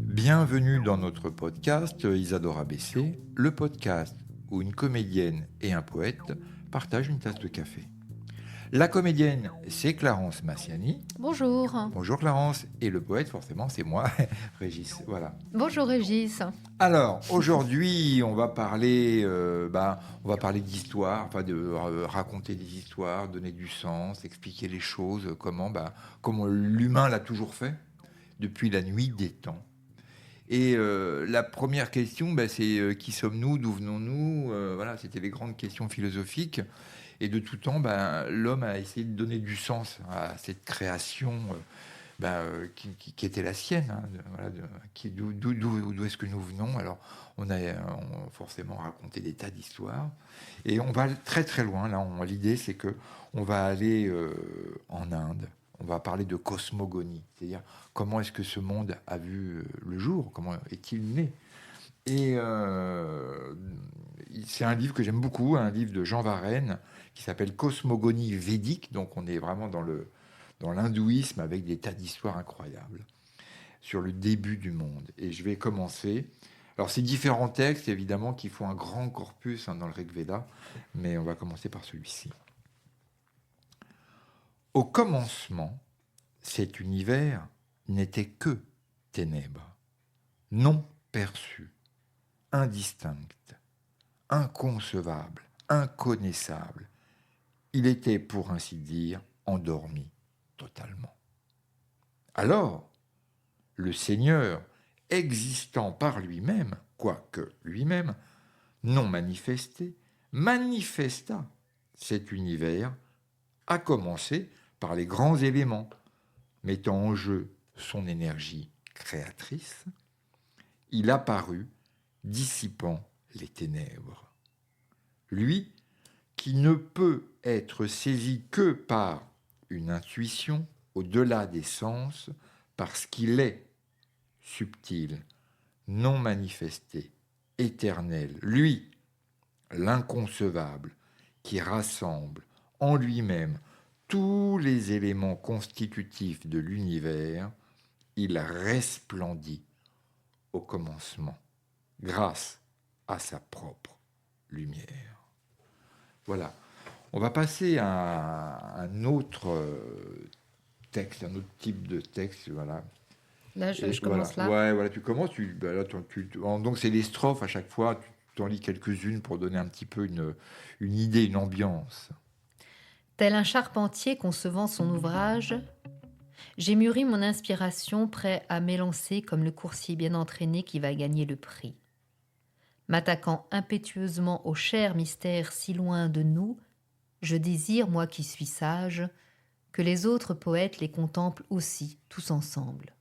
Bienvenue dans notre podcast Isadora BC, le podcast où une comédienne et un poète partagent une tasse de café. La comédienne, c'est Clarence Massiani. Bonjour. Bonjour Clarence. Et le poète, forcément, c'est moi, Régis. Voilà. Bonjour Régis. Alors, aujourd'hui, on va parler d'histoire, de raconter des histoires, donner du sens, expliquer les choses, comment l'humain l'a toujours fait depuis la nuit des temps. Et la première question, c'est qui sommes-nous, d'où venons-nous, c'était les grandes questions philosophiques. Et de tout temps, l'homme a essayé de donner du sens à cette création qui était la sienne. D'où est-ce que nous venons? Alors, on a forcément raconté des tas d'histoires. Et on va très très loin. Là, l'idée, c'est qu'on va aller en Inde. On va parler de cosmogonie, c'est-à-dire comment est-ce que ce monde a vu le jour, comment est-il né. Et c'est un livre que j'aime beaucoup, un livre de Jean Varenne qui s'appelle Cosmogonie védique, donc on est vraiment dans l'hindouisme avec des tas d'histoires incroyables sur le début du monde. Et je vais commencer. Alors c'est différents textes évidemment qui font un grand corpus dans le Rig Veda, mais on va commencer par celui-ci. Au commencement, cet univers n'était que ténèbres, non perçues, indistinctes, inconcevables, inconnaissables. Il était, pour ainsi dire, endormi totalement. Alors, le Seigneur, existant par lui-même, quoique lui-même, non manifesté, manifesta cet univers, à commencer par les grands éléments, mettant en jeu son énergie créatrice. Il apparut, dissipant les ténèbres. Lui, qui ne peut être saisi que par une intuition au-delà des sens, parce qu'il est subtil, non manifesté, éternel. Lui, l'inconcevable, qui rassemble en lui-même tous les éléments constitutifs de l'univers, il resplendit au commencement, grâce à sa propre lumière. Voilà. On va passer à un autre texte, un autre type de texte. Voilà. Là, je commence là. Ouais, voilà, tu commences. Donc, c'est les strophes à chaque fois. Tu en lis quelques-unes pour donner un petit peu une idée, une ambiance. Tel un charpentier concevant son ouvrage, j'ai mûri mon inspiration, prêt à m'élancer comme le coursier bien entraîné qui va gagner le prix. M'attaquant impétueusement au cher mystère si loin de nous, je désire, moi qui suis sage, que les autres poètes les contemplent aussi, tous ensemble.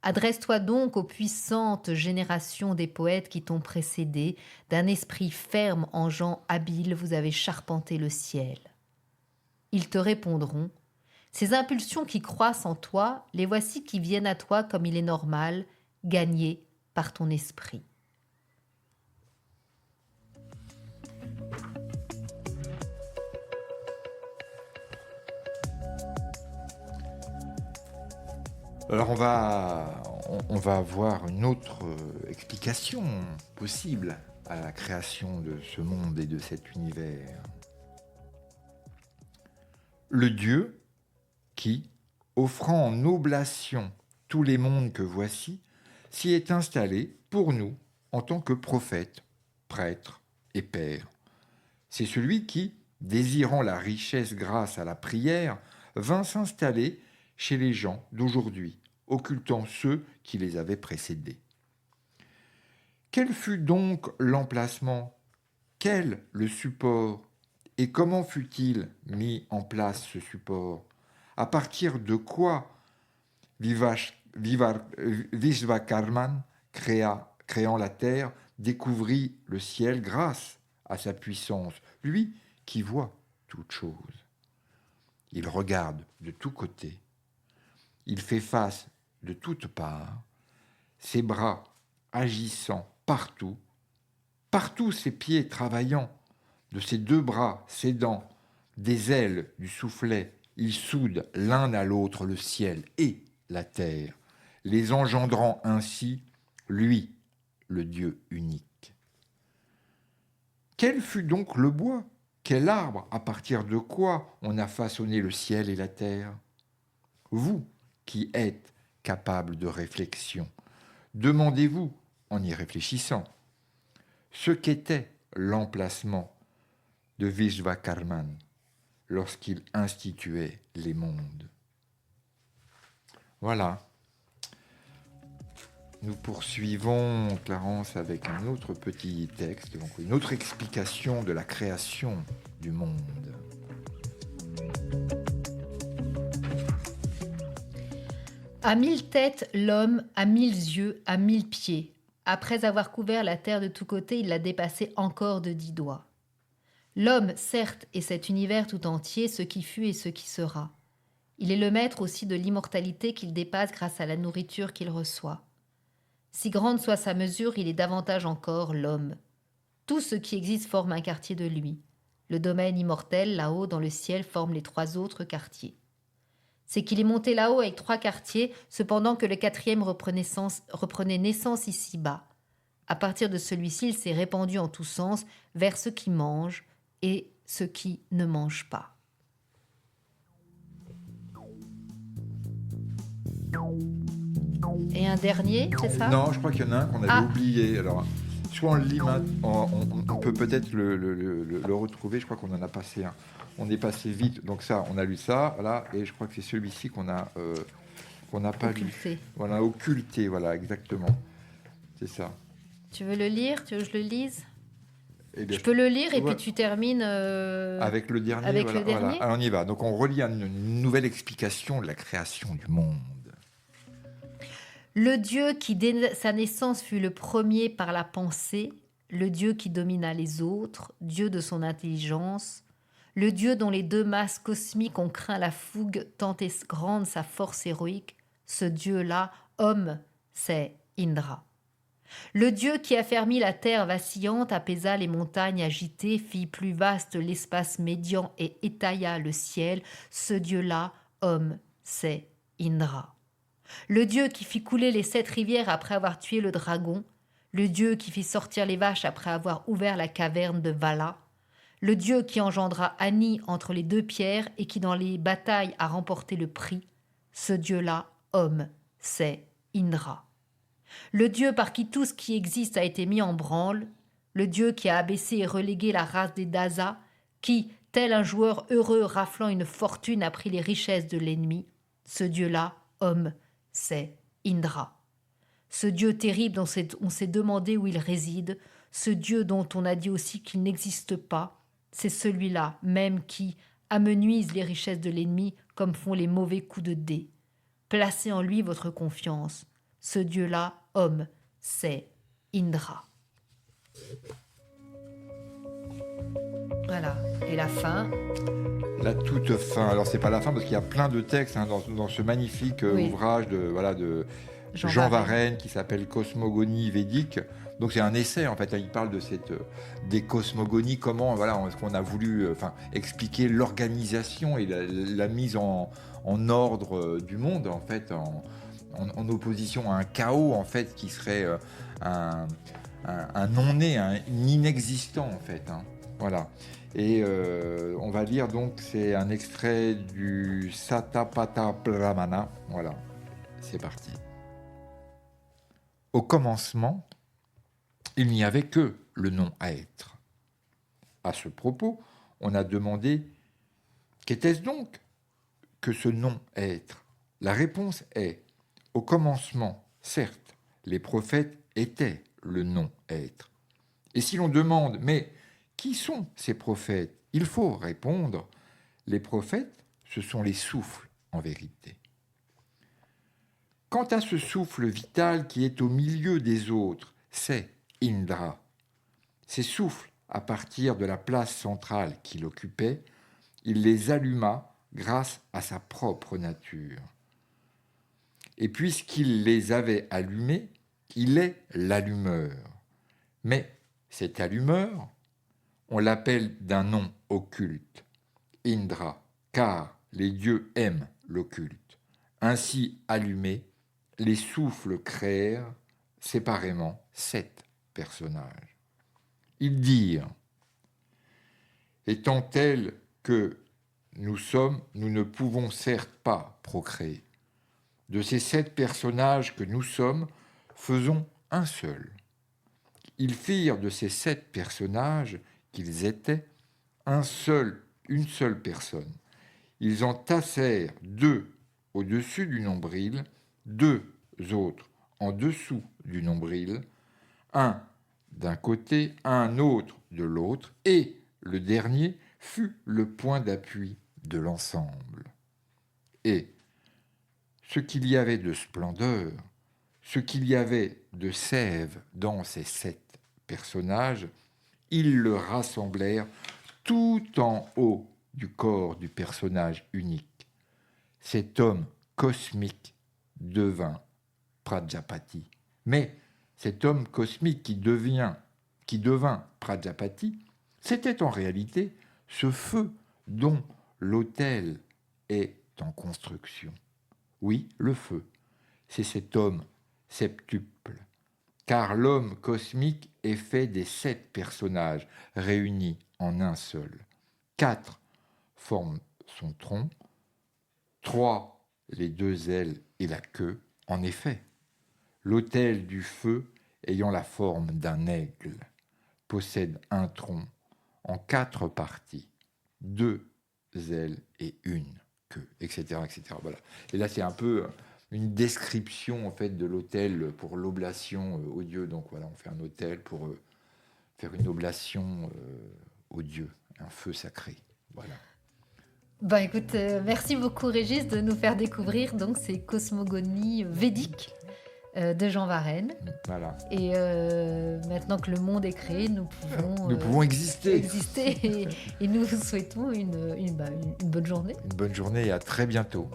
Adresse-toi donc aux puissantes générations des poètes qui t'ont précédé, d'un esprit ferme en gens habiles, vous avez charpenté le ciel. Ils te répondront, ces impulsions qui croissent en toi, les voici qui viennent à toi comme il est normal, gagnées par ton esprit. Alors on va avoir une autre explication possible à la création de ce monde et de cet univers. Le Dieu qui, offrant en oblation tous les mondes que voici, s'y est installé pour nous en tant que prophète, prêtre et père. C'est celui qui, désirant la richesse grâce à la prière, vint s'installer chez les gens d'aujourd'hui, occultant ceux qui les avaient précédés. Quel fut donc l'emplacement? Quel le support? Et comment fut-il mis en place ce support? À partir de quoi Vishvakarman, créant la terre, découvrit le ciel grâce à sa puissance, lui qui voit toute chose. Il regarde de tous côtés, il fait face de toutes parts, ses bras agissant partout ses pieds travaillant, de ses deux bras, ses dents, des ailes du soufflet, il soude l'un à l'autre le ciel et la terre, les engendrant ainsi, lui, le Dieu unique. Quel fut donc le bois? Quel arbre? À partir de quoi on a façonné le ciel et la terre? Vous, qui êtes capable de réflexion, demandez-vous, en y réfléchissant, ce qu'était l'emplacement de Vishvakarman lorsqu'il instituait les mondes. Voilà. Nous poursuivons, Clarence, avec un autre petit texte, donc une autre explication de la création du monde. À 1000 têtes, l'homme, à 1000 yeux, à 1000 pieds. Après avoir couvert la terre de tous côtés, il l'a dépassée encore de 10 doigts. L'homme, certes, est cet univers tout entier, ce qui fut et ce qui sera. Il est le maître aussi de l'immortalité qu'il dépasse grâce à la nourriture qu'il reçoit. Si grande soit sa mesure, il est davantage encore l'homme. Tout ce qui existe forme un quartier de lui. Le domaine immortel, là-haut dans le ciel, forme les 3 autres quartiers. C'est qu'il est monté là-haut avec 3 quartiers, cependant que le 4e reprenait naissance ici-bas. À partir de celui-ci, il s'est répandu en tous sens vers ceux qui mangent et ceux qui ne mangent pas. Et un dernier, c'est ça? Non, je crois qu'il y en a un qu'on avait oublié. Alors, soit on le lit maintenant, on peut peut-être le retrouver. Je crois qu'on en a passé un. On est passé vite, donc ça, on a lu ça, voilà, et je crois que c'est celui-ci qu'on n'a pas occulté. Lu. Voilà, occulté, voilà, exactement. C'est ça. Tu veux le lire? Tu veux que je le lise? Eh bien, je peux le lire et puis tu termines avec le dernier. Avec le dernier. Voilà. Alors on y va. Donc on relit une nouvelle explication de la création du monde. Le Dieu qui, dès sa naissance, fut le premier par la pensée, le Dieu qui domina les autres, Dieu de son intelligence, le Dieu dont les 2 masses cosmiques ont craint la fougue tant est grande sa force héroïque, ce Dieu-là, homme, c'est Indra. Le Dieu qui affermit la terre vacillante, apaisa les montagnes agitées, fit plus vaste l'espace médian et étaya le ciel, ce Dieu-là, homme, c'est Indra. Le Dieu qui fit couler les 7 rivières après avoir tué le dragon, le Dieu qui fit sortir les vaches après avoir ouvert la caverne de Vala, le Dieu qui engendra Ani entre les 2 pierres et qui dans les batailles a remporté le prix, ce Dieu-là, homme, c'est Indra. Le Dieu par qui tout ce qui existe a été mis en branle, le Dieu qui a abaissé et relégué la race des Dasa, qui, tel un joueur heureux raflant une fortune, a pris les richesses de l'ennemi, ce Dieu-là, homme, c'est Indra. Ce Dieu terrible dont on s'est demandé où il réside, ce Dieu dont on a dit aussi qu'il n'existe pas, c'est celui-là même qui amenuise les richesses de l'ennemi comme font les mauvais coups de dés. Placez en lui votre confiance. Ce Dieu-là, homme, c'est Indra. Voilà. Et la fin. La toute fin. Alors c'est pas la fin parce qu'il y a plein de textes dans ce magnifique ouvrage de Jean Varenne qui s'appelle Cosmogonie védique. Donc c'est un essai en fait. Il parle de des cosmogonies, comment est-ce qu'on a voulu expliquer l'organisation et la mise en ordre du monde en fait en opposition à un chaos en fait qui serait un non-né, un inexistant en fait. Voilà. Et on va lire donc, c'est un extrait du Satapatha Brahmana. Voilà, c'est parti. Au commencement, il n'y avait que le non-être. À ce propos, on a demandé qu'était-ce donc que ce non-être? La réponse est au commencement, certes, les prophètes étaient le non-être. Et si l'on demande, mais qui sont ces prophètes? Il faut répondre, les prophètes, ce sont les souffles en vérité. Quant à ce souffle vital qui est au milieu des autres, c'est Indra. Ces souffles, à partir de la place centrale qu'il occupait, il les alluma grâce à sa propre nature. Et puisqu'il les avait allumés, il est l'allumeur. Mais cet allumeur, on l'appelle d'un nom occulte. Indra, car les dieux aiment l'occulte. Ainsi allumés, les souffles créèrent séparément 7 personnages. Ils dirent, étant tels que nous sommes, nous ne pouvons certes pas procréer. De ces 7 personnages que nous sommes, faisons un seul. Ils firent de ces 7 personnages qu'ils étaient une seule personne. Ils en tassèrent 2 au-dessus du nombril, 2 autres en dessous du nombril, un d'un côté, un autre de l'autre, et le dernier fut le point d'appui de l'ensemble. Et ce qu'il y avait de splendeur, ce qu'il y avait de sève dans ces 7 personnages, ils le rassemblèrent tout en haut du corps du personnage unique. Cet homme cosmique devint Prajapati. Mais cet homme cosmique qui devint Prajapati, c'était en réalité ce feu dont l'autel est en construction. Oui, le feu, c'est cet homme septuple, car l'homme cosmique est fait des 7 personnages réunis en un seul. 4 forment son tronc, 3 les 2 ailes et la queue. En effet, l'autel du feu, ayant la forme d'un aigle, possède un tronc en 4 parties, 2 ailes et une queue, etc., etc. Voilà. Et là, c'est un peu une description en fait de l'autel pour l'oblation aux dieux. Donc voilà, on fait un autel pour faire une oblation aux dieux, un feu sacré. Voilà. Écoute, merci beaucoup Régis de nous faire découvrir donc ces cosmogonies védiques de Jean Varenne. Voilà. Et maintenant que le monde est créé, nous pouvons exister. Et nous vous souhaitons une bonne journée. Une bonne journée et à très bientôt.